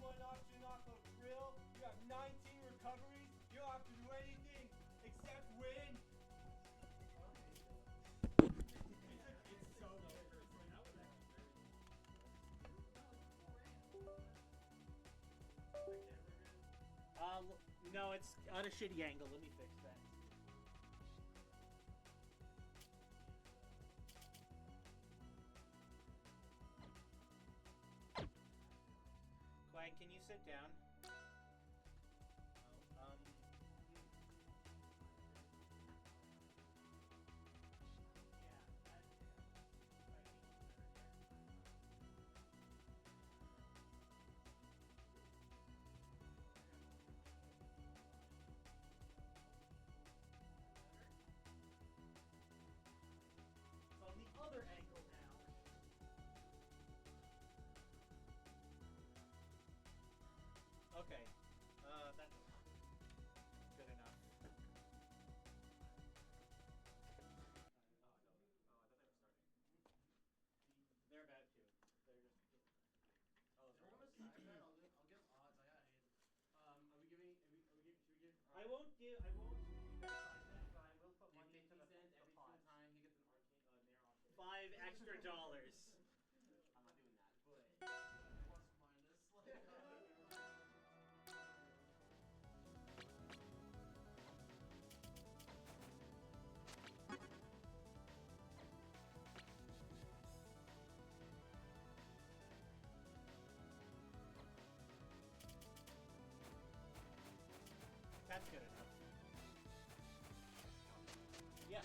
one option off of Grill. You have 19 recoveries. You don't have to do anything except win. It's so good. No, it's on a shitty angle. Let me fix that. Quag, can you sit down? Oh, it's on the other ankle now. Okay, that's good enough. They're about to. They're just. Oh, do you want to side bet? I'll give odds. I got hate. Are we giving? Should we give? I won't give. I won't. But I will put Do you money think into he the said every pot. single time he gets an arcane nair arcade? $5 extra. I'm not doing that, but plus minus like. That's good enough. Yeah.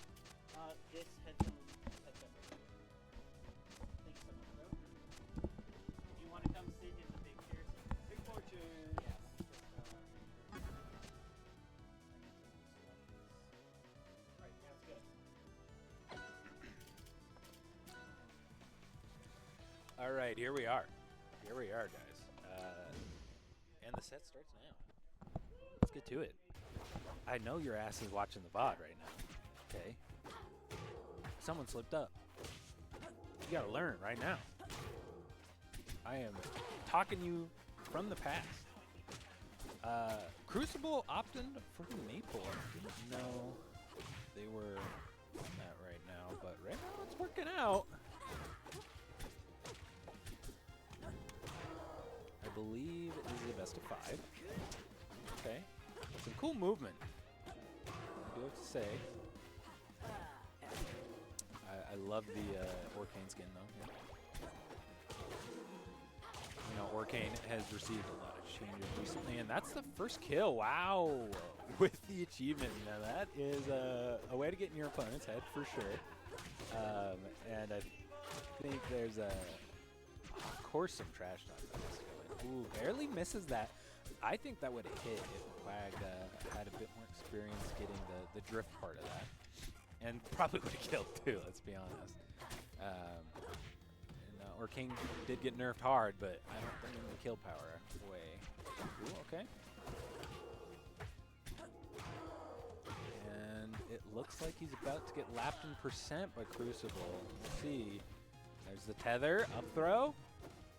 This headphone. Thanks so much, bro. Do you want to come sit in the big chair? Big fortune. Yeah. Right, yeah, it's good. All right, here we are. Here we are, guys. And the set starts now. Let's get to it. I know your ass is watching the VOD right now. Okay. Someone slipped up. You gotta learn right now. I am talking you from the past. Crucible opted for Maple. I didn't know they were on that right now, but right now it's working out. I believe this is a best of 5. Okay. Some cool movement, I do have to say. I love the Orcane skin, though. Yeah. You know, Orcane has received a lot of changes recently, and that's the first kill. Wow! With the achievement. Now, that is a way to get in your opponent's head, for sure. And I think there's of course, some trash talk. Ooh, barely misses that. I think that would have hit if Quag had a bit more experience getting the drift part of that. And probably would have killed too, let's be honest. Orcane did get nerfed hard, but I don't think in the kill power way. Ooh, okay. And it looks like he's about to get lapped in percent by Crucible. Let's see. There's the tether, up throw.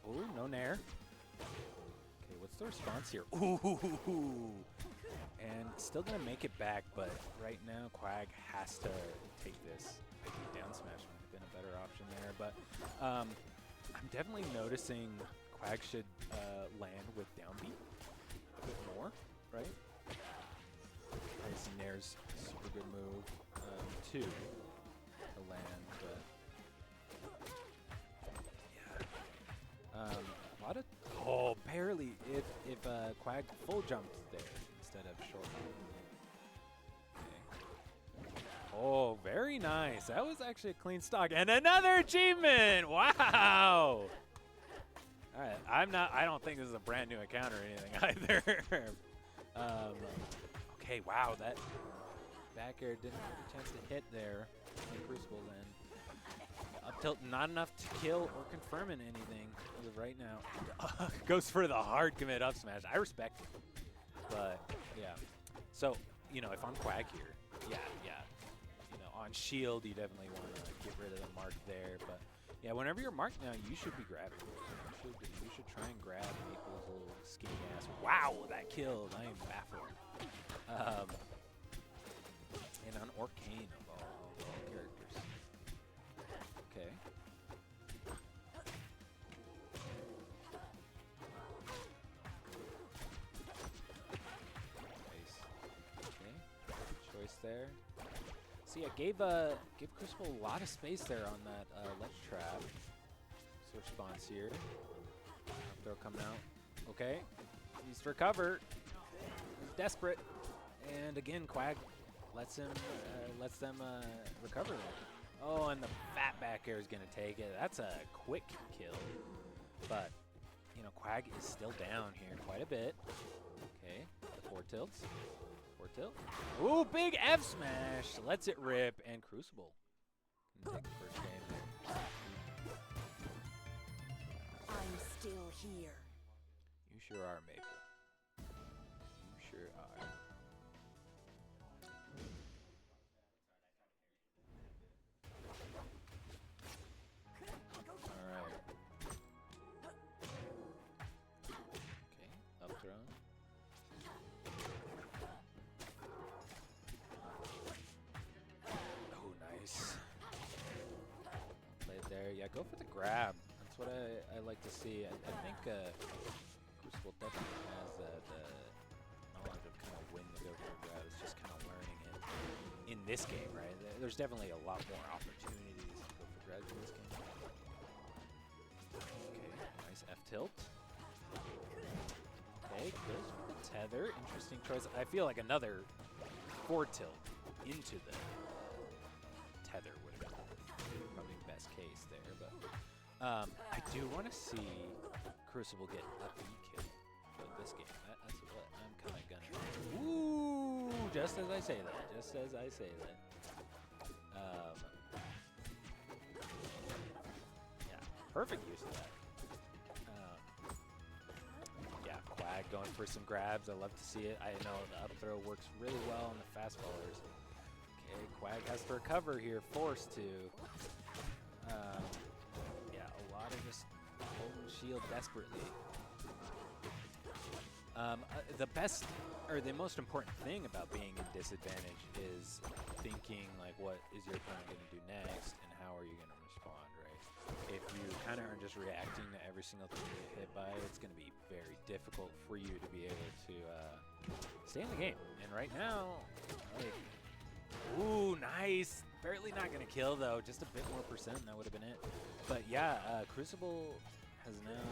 Ooh, no nair. Okay, what's the response here? Ooh! And still gonna make it back, but right now Quag has to take this. I think down smash might have been a better option there, but I'm definitely noticing Quag should land with down B a bit more, right? Obviously Nair's a super good move too to land, but a lot of barely. If Quag full jumped there instead of short. Okay. Oh, very nice. That was actually a clean stock and another achievement. Wow. All right, I don't think this is a brand new account or anything either. Okay, wow, that back air didn't have a chance to hit there on Crucible then. Up tilt, not enough to kill or confirm in anything as of right now. Goes for the hard commit up smash. I respect it. But, yeah. So, you know, if I'm Quag here, yeah. You know, on shield, you definitely want to get rid of the mark there. But yeah, whenever you're marked now, you should be grabbing. You should try and grab Maple's little skinny ass. Wow, that killed. I am baffled. And on Orcane of all characters. Okay. Nice. Okay. Choice there. See, I gave Crucible a lot of space there on that ledge trap. So response here. Throw coming out. Okay. Needs to recover. He's desperate. And again, Quag lets them recover. Oh, and the fat back air is gonna take it. That's a quick kill. But you know, Quag is still down here quite a bit. Okay, 4 tilts. 4 tilt. Ooh, big F smash. Lets it rip, and Crucible can take the first game there. I'm still here. You sure are, Maple. You sure are. Alright. Okay, up throw. Oh, nice. Played there. Yeah, go for the grab. That's what I like to see. I think Crucible definitely has the knowledge of kind of when to go for a grab. It's just kind of learning it in this game, right? There's definitely a lot more opportunities to go for grabs in this game. Okay, nice F tilt. Okay, goes for the tether. Interesting choice. I feel like another 4 tilt into the tether would have been probably the best case there, but I do want to see Crucible get a B kill for this game. That's what I'm kind of gonna. Ooh, just as I say that. Just as I say that. Yeah, perfect use of that. Yeah, Quag going for some grabs. I love to see it. I know the up throw works really well on the fast fallers. Okay, Quag has to recover here, forced to. Yeah, a lot of just holding shield desperately. The best, or the most important thing about being in disadvantage is thinking like, what is your opponent going to do next, and how are you going to respond, right? If you kind of are just reacting to every single thing you get hit by, it's going to be very difficult for you to be able to stay in the game. And right now, like, ooh, nice. Barely not going to kill, though. Just a bit more percent, and that would have been it. But yeah, Crucible has now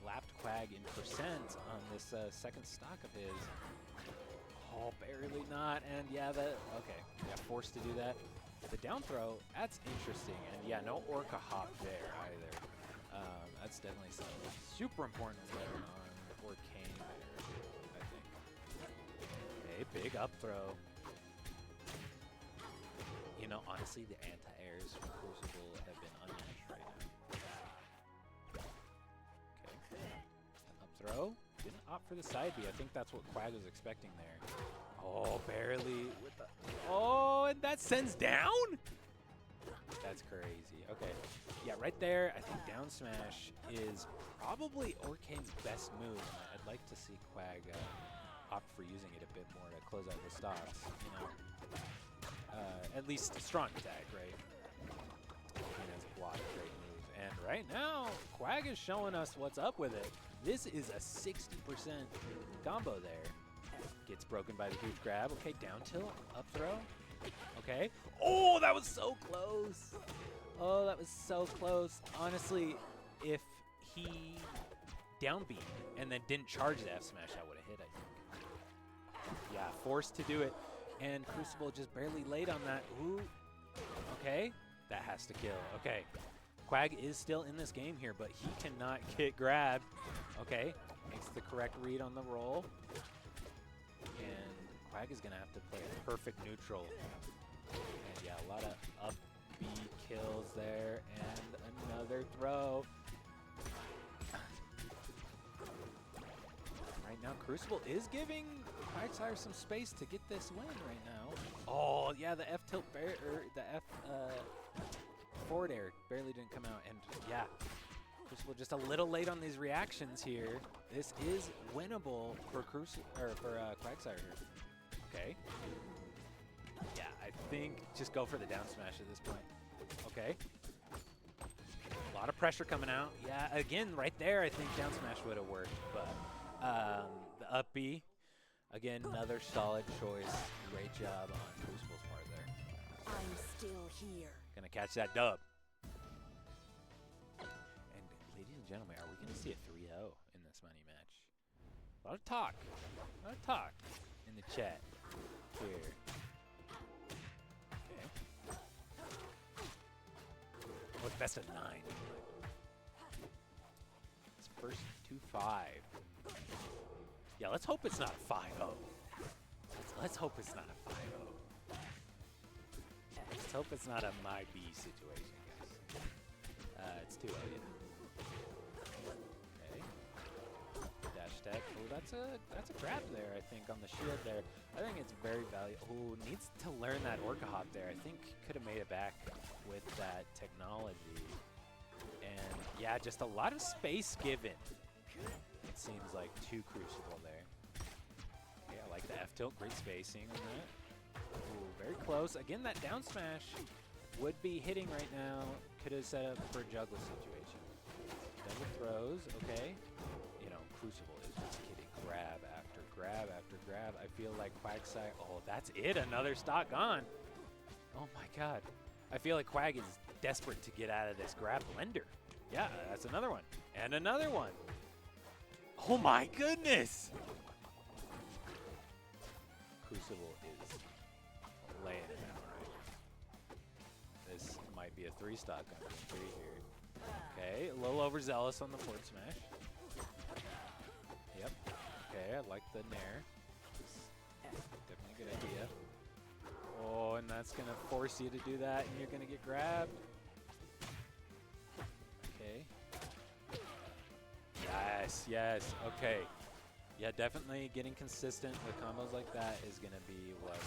lapped Quag in percent on this second stock of his. Oh, barely not. And yeah, okay. Yeah, forced to do that. The down throw, that's interesting. And yeah, no Orca hop there either. That's definitely something super important there on Orcane there, I think. Okay, big up throw. You know, honestly, the anti-airs from Crucible have been unmatched right now. Okay. Up throw. Didn't opt for the side B. I think that's what Quag was expecting there. Oh, barely. With the oh, and that sends down? That's crazy. Okay. Yeah, right there, I think down smash is probably Orcane's best move. I'd like to see Quag opt for using it a bit more to close out the stocks, you know. At least a strong attack, right? And has a lot of great moves. And right now, Quag is showing us what's up with it. This is a 60% combo there. Gets broken by the huge grab. Okay, down tilt, up throw. Okay. Oh, that was so close. Oh, that was so close. Honestly, if he down beat and then didn't charge the F smash, I would have hit, I think. Yeah, forced to do it. And Crucible just barely laid on that. Ooh. Okay. That has to kill. Okay. Quag is still in this game here, but he cannot get grabbed. Okay. Makes the correct read on the roll. And Quag is going to have to play a perfect neutral. And yeah, a lot of up B kills there. And another throw. Right now, Crucible is giving Quagsire some space to get this win right now. Oh, yeah, the F tilt, the F forward air barely didn't come out. And yeah, Crucible just a little late on these reactions here. This is winnable for Quagsire here. Okay. Yeah, I think just go for the down smash at this point. Okay. A lot of pressure coming out. Yeah, again, right there, I think down smash would have worked. But the up B, again, another solid choice. Great job on Crucible's part there. I'm still here. Gonna catch that dub. And ladies and gentlemen, are we gonna see a 3-0 in this money match? A lot of talk. A lot of talk in the chat here. Okay. Oh, it's best of 9. It's first 2-5. Yeah, let's hope it's not a 5-0. Let's hope it's not a 5-0. Let's hope it's not a my B situation, guys. It's 2-0, yeah. Okay. Dash tech. Oh, that's a grab there, I think, on the shield there. I think it's very valuable. Oh, needs to learn that Orca Hop there. I think could have made it back with that technology. And yeah, just a lot of space given. It seems like to Crucible there. Yeah, I like the F tilt. Great spacing on that. Ooh, very close. Again, that down smash would be hitting right now. Could have set up for a juggle situation. Double throws, okay. You know, Crucible is just getting grab after grab after grab. I feel like Quagsire, oh, that's it. Another stock gone. Oh my God. I feel like Quag is desperate to get out of this grab blender. Yeah, that's another one. And another one. Oh my goodness. Crucible is laying it down right. This might be a 3-stock on the 3 here. Okay, a little overzealous on the forward smash. Yep. Okay, I like the nair. Definitely a good idea. Oh, and that's going to force you to do that, and you're going to get grabbed. Okay. Yes, yes, okay. Yeah, definitely getting consistent with combos like that is going to be what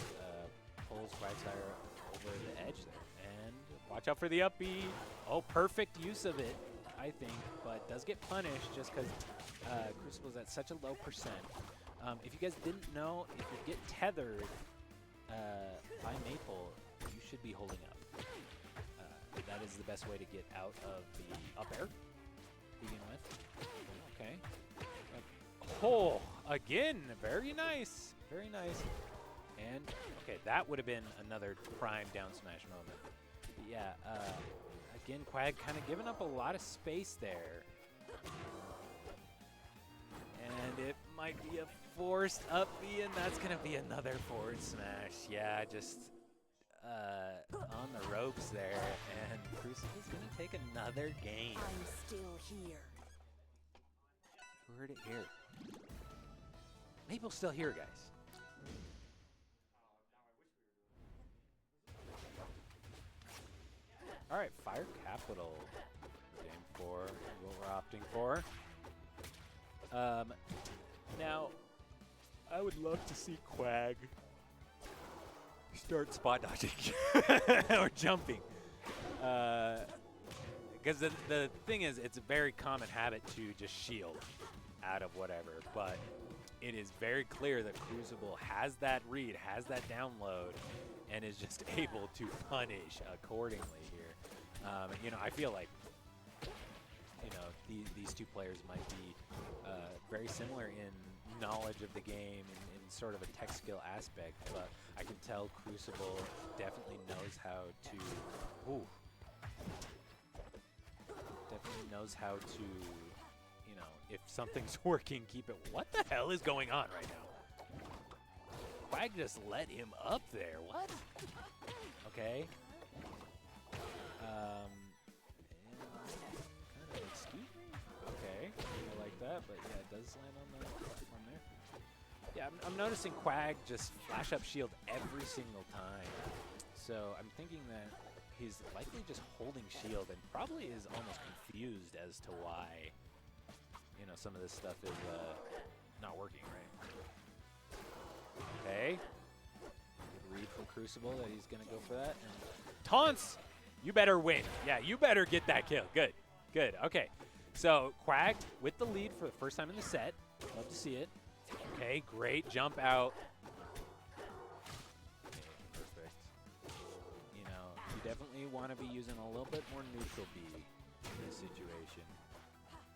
pulls Quagsire over the edge there. And watch out for the up B. Oh, perfect use of it, I think, but does get punished just because Crucible's at such a low percent. If you guys didn't know, if you get tethered by Maple, you should be holding up. That is the best way to get out of the up air to begin with. Okay. Oh, again, very nice. Very nice. And, okay, that would have been another prime down smash moment. But yeah, again, Quag kind of giving up a lot of space there. And it might be a forced up B, and that's going to be another forward smash. Yeah, just on the ropes there. And Crucible's going to take another game. I'm still here. You heard it here. Maple's still here, guys. All right, Fire Capital. Game 4, what we're opting for. Now, I would love to see Quag start spot dodging or jumping. Because the thing is, it's a very common habit to just shield out of whatever, but it is very clear that Crucible has that read, has that download, and is just able to punish accordingly here. You know, I feel like, you know, these two players might be very similar in knowledge of the game and in sort of a tech skill aspect, but I can tell Crucible definitely knows how to, definitely knows how to, you know, if something's working, keep it. What the hell is going on right now? Quag just let him up there. What? Okay. Kind of, excuse me? Okay. I like that, but yeah, it does land on the platform there. Yeah, I'm noticing Quag just flash up shield every single time. So I'm thinking that he's likely just holding shield and probably is almost confused as to why, you know, some of this stuff is not working right. Okay. Good read from Crucible that he's going to go for that. And taunts! You better win. Yeah, you better get that kill. Good. Good. Okay. So Quag with the lead for the first time in the set. Love to see it. Okay, great jump out. Okay, perfect. You know, you definitely want to be using a little bit more neutral B in this situation.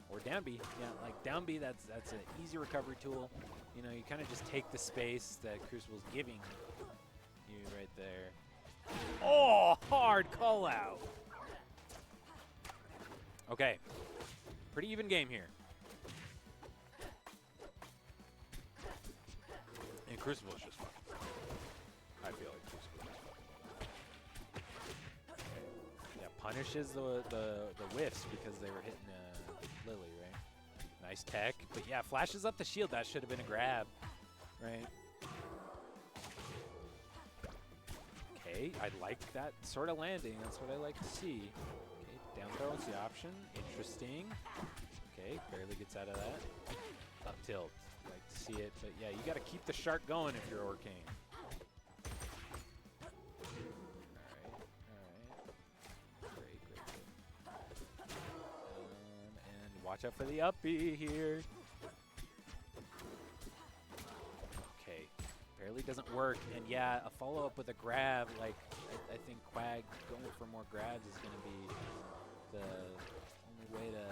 Or down B. Yeah, like down B, that's an easy recovery tool. You know, you kind of just take the space that Crucible's giving you right there. Oh, hard call out. Okay. Pretty even game here. And Crucible's just fun. I feel like Crucible's just fun. Okay. Yeah, punishes the whiffs because they were hitting Lily, right? Nice tech. But yeah, flashes up the shield. That should have been a grab, right? Okay, I like that sort of landing. That's what I like to see. Okay, down throw is the option. Interesting. Okay, barely gets out of that. Up tilt. Like to see it, but yeah, you got to keep the shark going if you're Orcane. All right. Great. And watch out for the up B here. Okay, barely doesn't work, and yeah, a follow up with a grab. Like I think Quag going for more grabs is going to be the only way to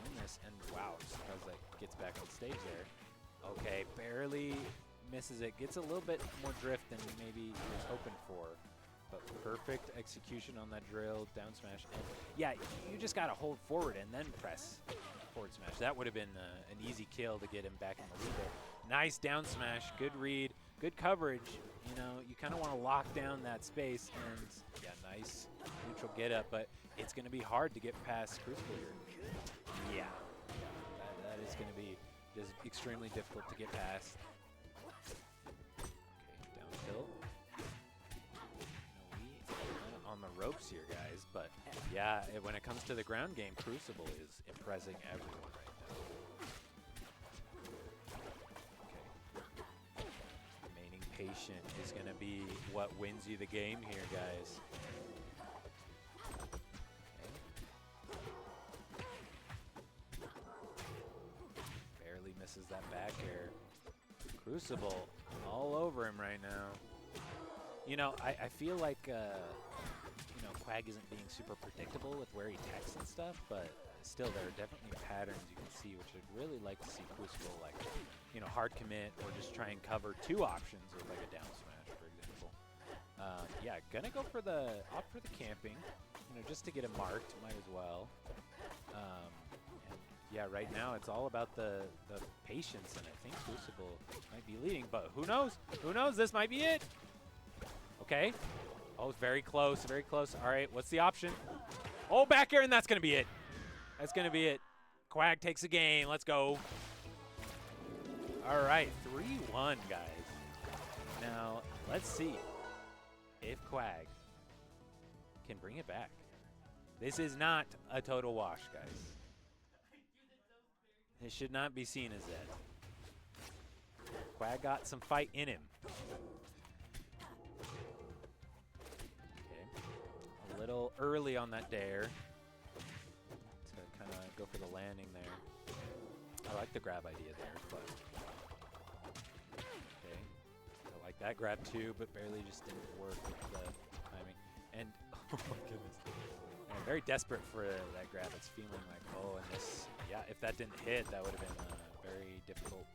win this. And wow, surprised that gets back on stage there. Okay, barely misses it. Gets a little bit more drift than maybe he was hoping for. But perfect execution on that drill, down smash. And yeah, you just got to hold forward and then press forward smash. That would have been an easy kill to get him back in the lead there. Nice down smash, good read, good coverage. You know, you kind of want to lock down that space. And yeah, nice neutral get up. But it's going to be hard to get past Crucible here. Yeah, that is going to be just extremely difficult to get past. Okay, down tilt. On the ropes here, guys, but yeah, when it comes to the ground game, Crucible is impressing everyone right now. Okay. Remaining patient is going to be what wins you the game here, guys. Misses that back air. Crucible all over him right now. You know, I feel like, you know, Quag isn't being super predictable with where he attacks and stuff, but still there are definitely patterns you can see, which I'd really like to see Crucible, like, you know, hard commit or just try and cover two options with like a down smash, for example. Yeah, gonna go for opt for the camping, you know, just to get him marked, might as well. Yeah, right now it's all about the patience, and I think Crucible might be leading, but who knows? Who knows? This might be it. Okay. Oh, it's very close, very close. All right, what's the option? Oh, back air, and that's going to be it. That's going to be it. Quag takes the game. Let's go. All right, 3-1, guys. Now, let's see if Quag can bring it back. This is not a total wash, guys. It should not be seen as that. Quag got some fight in him. Okay. A little early on that dare to kind of go for the landing there. I like the grab idea there, but okay. I like that grab too, but barely just didn't work with the timing. And oh my goodness. I'm very desperate for that grab. It's feeling like, oh, and this, yeah, if that didn't hit, that would have been very difficult.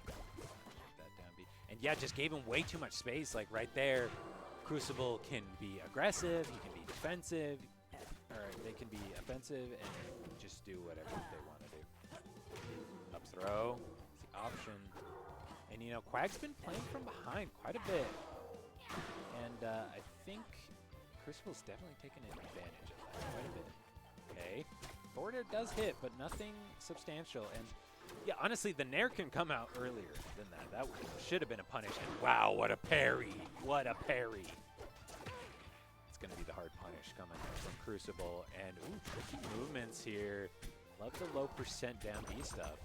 That down B. And yeah, just gave him way too much space. Like right there, Crucible can be aggressive, he can be defensive, or they can be offensive and just do whatever they want to do. Up throw, it's the option. And you know, Quag's been playing from behind quite a bit. And I think Crucible's definitely taken advantage of that quite a bit. Okay, forward air does hit, but nothing substantial. And yeah, honestly, the Nair can come out earlier than that. That should have been a punish. And wow, what a parry! What a parry! It's going to be the hard punish coming from Crucible. And ooh, tricky movements here. Love the low percent down B stuff.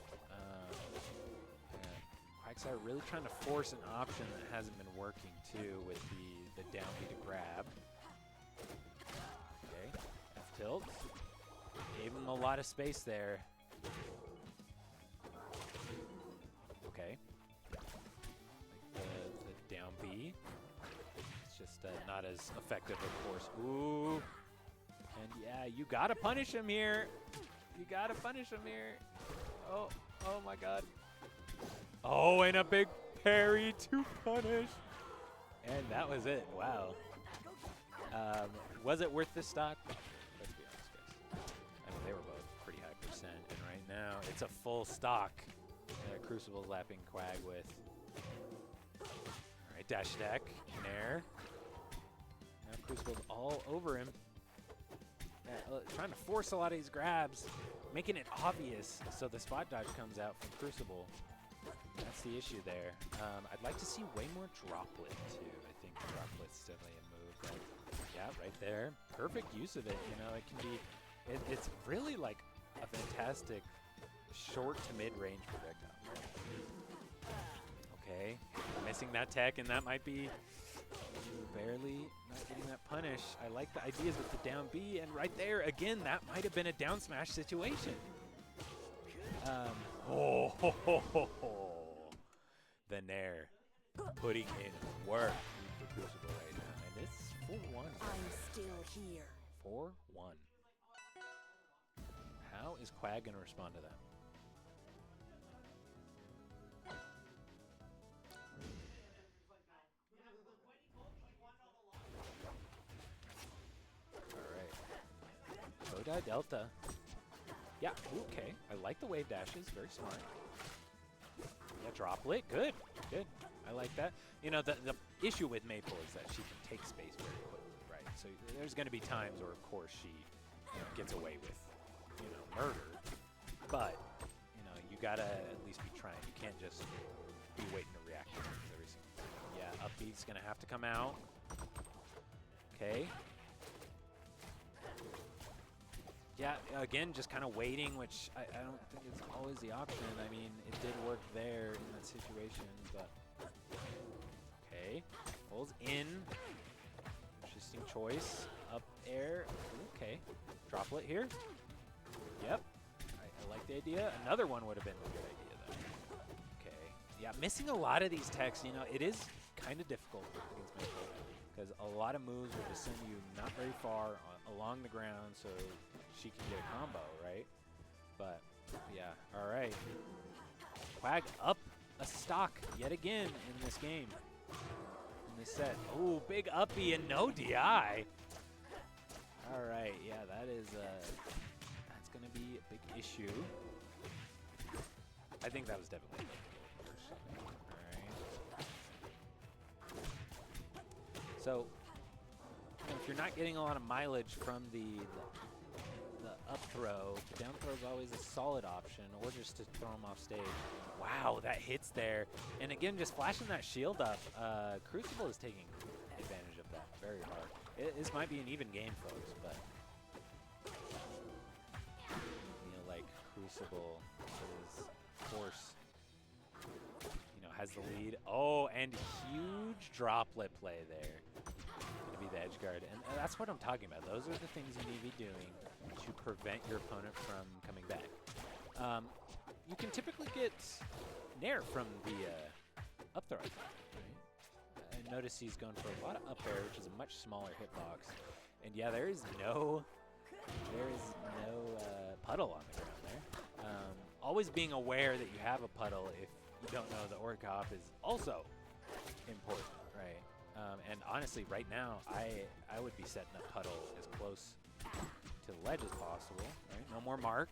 Quag Quagsire really trying to force an option that hasn't been working too with the down B to grab. Okay, F tilt. Gave him a lot of space there. Okay. Like the down B. It's just not as effective, of course. Ooh. And yeah, you gotta punish him here. You gotta punish him here. Oh, oh my god. Oh, and a big parry to punish. And that was it. Wow. Was it worth the stock? Let's be honest, guys. I mean, they were both pretty high percent. And right now, it's a full stock that Crucible's lapping Quag with. All right, dash attack. Nair. Now Crucible's all over him. Trying to force a lot of these grabs. Making it obvious so the spot dodge comes out from Crucible. That's the issue there. I'd like to see way more droplet too. I think droplet's definitely a move that, yeah, right there. Perfect use of it. You know, it can be, it's really like a fantastic short to mid-range projectile. Okay, missing that tech, and that might be barely not getting that punish. I like the ideas with the down B, and right there, again, that might have been a down smash situation. Oh, ho, ho, ho, ho. The Nair putting in work for Crucible right now, and it's 4-1. I'm still here. 4-1. How is Quag going to respond to that? All right. Soda Delta. Yeah, okay. I like the wave dashes. Very smart. Yeah, droplet. Good. Good. I like that. You know, the issue with Maple is that she can take space very quickly, right? So there's going to be times where, of course, she gets away with, murder. But, you got to at least be trying. You can't just be waiting to react to every single time. Yeah, up B's going to have to come out. Okay. Yeah, again, just kind of waiting, which I don't think is always the option. I mean, it did work there in that situation, but... Okay. Pulls in. Interesting choice. Up air. Okay. Droplet here. Yep. I like the idea. Another one would have been a good idea, though. Okay. Yeah, missing a lot of these techs, it is kind of difficult against Maple, because a lot of moves will just send you not very far along the ground, so she can get a combo, right? But, yeah, all right. Quag up a stock yet again in this game, in this set. Ooh, big uppy and no DI. All right, yeah, that is, that's going to be a big issue. I think that was definitely all right. So, if you're not getting a lot of mileage from the up throw, the down throw is always a solid option, or just to throw him off stage. Wow, that hits there. And again, just flashing that shield up, Crucible is taking advantage of that very hard. This might be an even game, folks, but like Crucible is, of course, has the lead. Oh, and huge droplet play there. To be the edge guard, and that's what I'm talking about. Those are the things you need to be doing to prevent your opponent from coming back. You can typically get Nair from the up throw. Right? I notice he's going for a lot of up air, which is a much smaller hitbox. And yeah, there is no puddle on the ground there. Always being aware that you have a puddle if you don't know the Orc Hop is also important, right? And honestly, right now, I would be setting up puddle as close to the ledge as possible. Right? No more mark.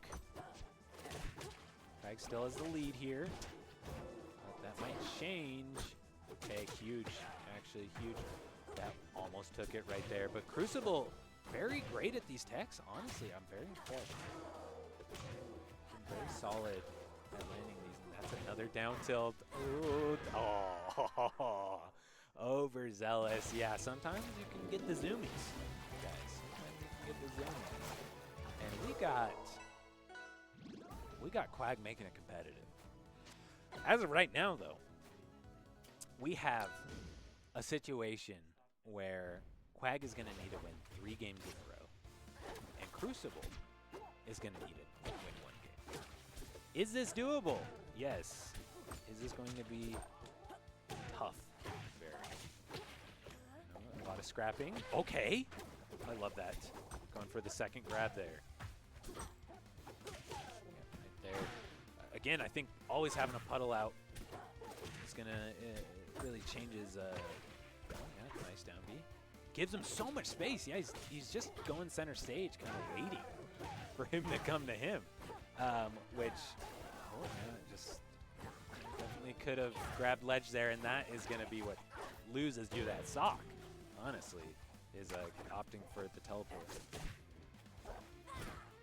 Quag still has the lead here. But that might change. Okay, huge. Actually, huge. That almost took it right there. But Crucible, very great at these techs. Honestly, I'm very impressed. Been very solid at landing these. And that's another down tilt. Ooh, oh. Overzealous. Yeah, sometimes you can get the zoomies, guys. Sometimes you can get the zoomies. And we got Quag making it competitive. As of right now, though, we have a situation where Quag is going to need to win 3 games in a row, and Crucible is going to need to win 1 game. Is this doable? Yes. Is this going to be tough? Very. A lot of scrapping. Okay. I love that. Going for the second grab there. Right there. Again, I think always having a puddle out is going to really change his... oh, yeah, nice down B. Gives him so much space. Yeah, he's just going center stage, kind of waiting for him to come to him. Which, oh, yeah, just definitely could have grabbed ledge there, and that is going to be what loses you that sock, honestly, is opting for the teleport.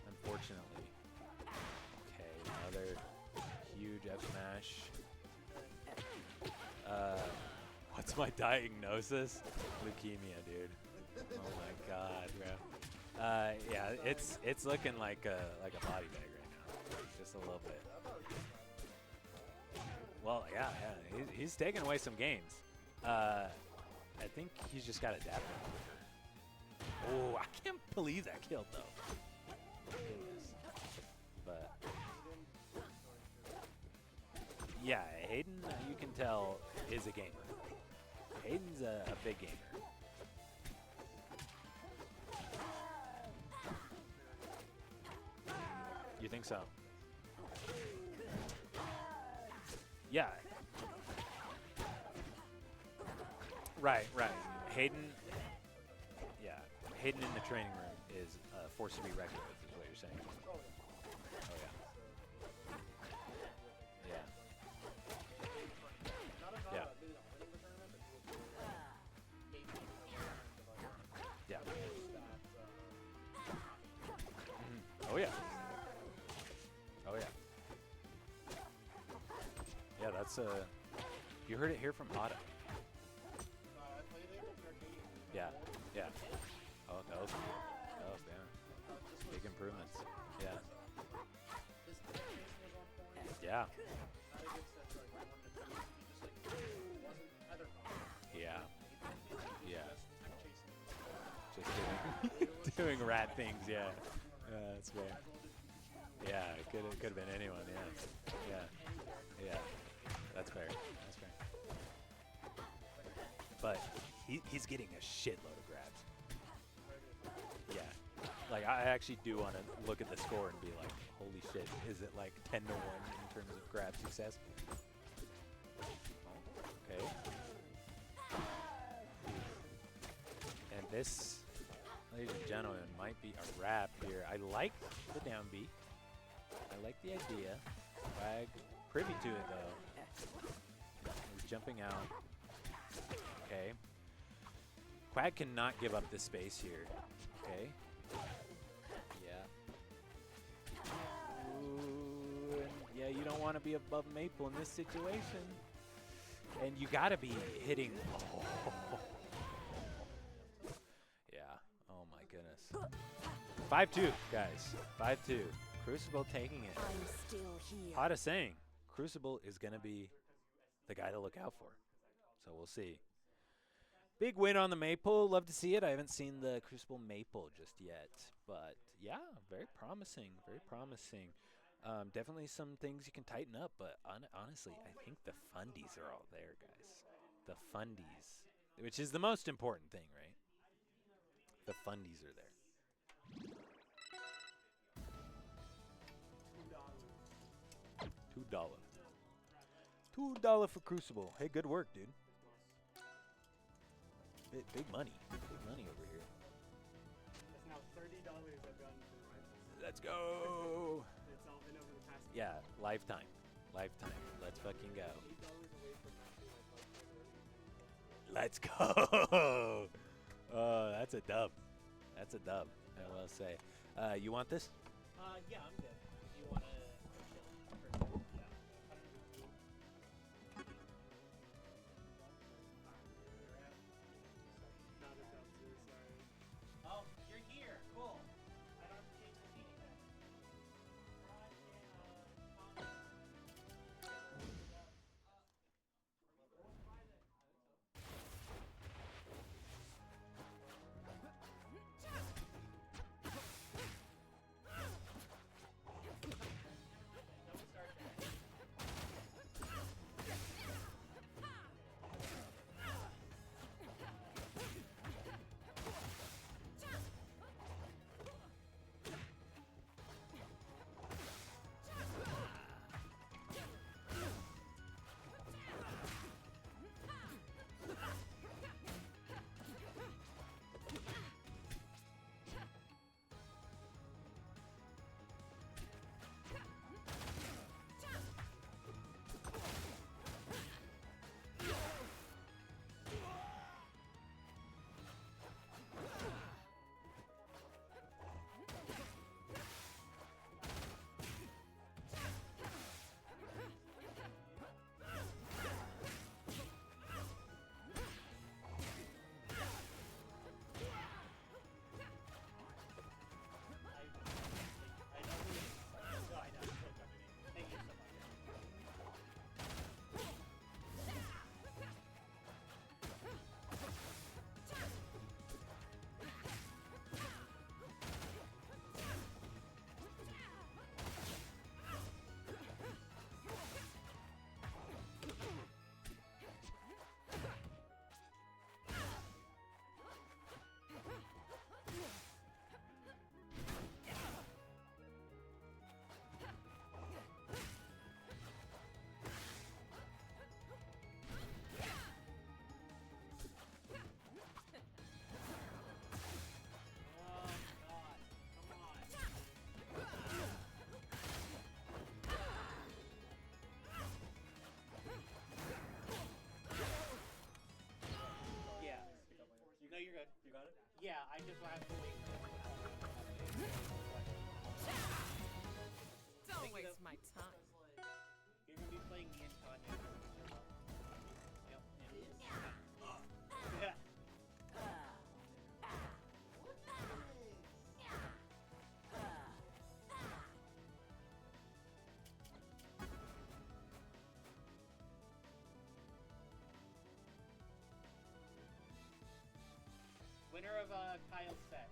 Unfortunately. Okay, another huge F smash. What's my diagnosis? Leukemia, dude. Oh my god, bro. Yeah, it's looking like a body bag right now, just a little bit. Well, yeah, he's taking away some games. I think he's just got to adapt. Oh, I can't believe that killed though. Goodness. But yeah, Hayden, you can tell, is a gamer. Hayden's a big gamer. You think so? Yeah. Right. Hayden, yeah. Hayden in the training room is a force to be reckoned with, is what you're saying. Oh, yeah. Yeah. Yeah. Yeah. Oh, yeah. Oh, yeah. Yeah, that's you heard it here from Hada. Yeah, yeah. Oh, that was yeah. Big improvements. Yeah. Yeah. Yeah. Yeah. Just doing rat things, yeah. That's fair. Yeah, it could have been anyone, yeah. Yeah. Yeah. That's fair. That's fair. But he's getting a shitload of grabs. Yeah. Like, I actually do want to look at the score and be like, holy shit, is it like 10-1 in terms of grab success? Okay. And this, ladies and gentlemen, might be a wrap here. I like the down B. I like the idea. Quag privy to it though. He's jumping out. Okay. Quag cannot give up this space here. Okay. Yeah. Ooh, and yeah, you don't want to be above Maple in this situation. And you gotta be hitting. Oh. Yeah. Oh my goodness. 5-2, guys. 5-2. Crucible taking it. I'm still here. Hada saying Crucible is going to be the guy to look out for. So we'll see. Big win on the Maple. Love to see it. I haven't seen the Crucible Maple just yet. But, yeah, very promising. Very promising. Definitely some things you can tighten up. But honestly, I think the fundies are all there, guys. The fundies. Which is the most important thing, right? The fundies are there. $2 for Crucible. Hey, good work, dude. Big money. Big money over here. It's now $30 I've gotten for rifles. Let's go. It's all been over the past year. Yeah, lifetime. Lifetime. Let's fucking go. $8 away from maxing my Let's go. Oh, that's a dub. That's a dub, I will say. You want this? Yeah, I'm good. You want to chill for a second? Yeah. Not a dumpster, sorry. Oh, you're here. Cool. I don't have to change the seating then. Yeah, I just will have to wait for it. Don't Pick it waste up. my time. You're gonna be playing me and Tanya. Yep. Yeah. Winner of Kyle's set.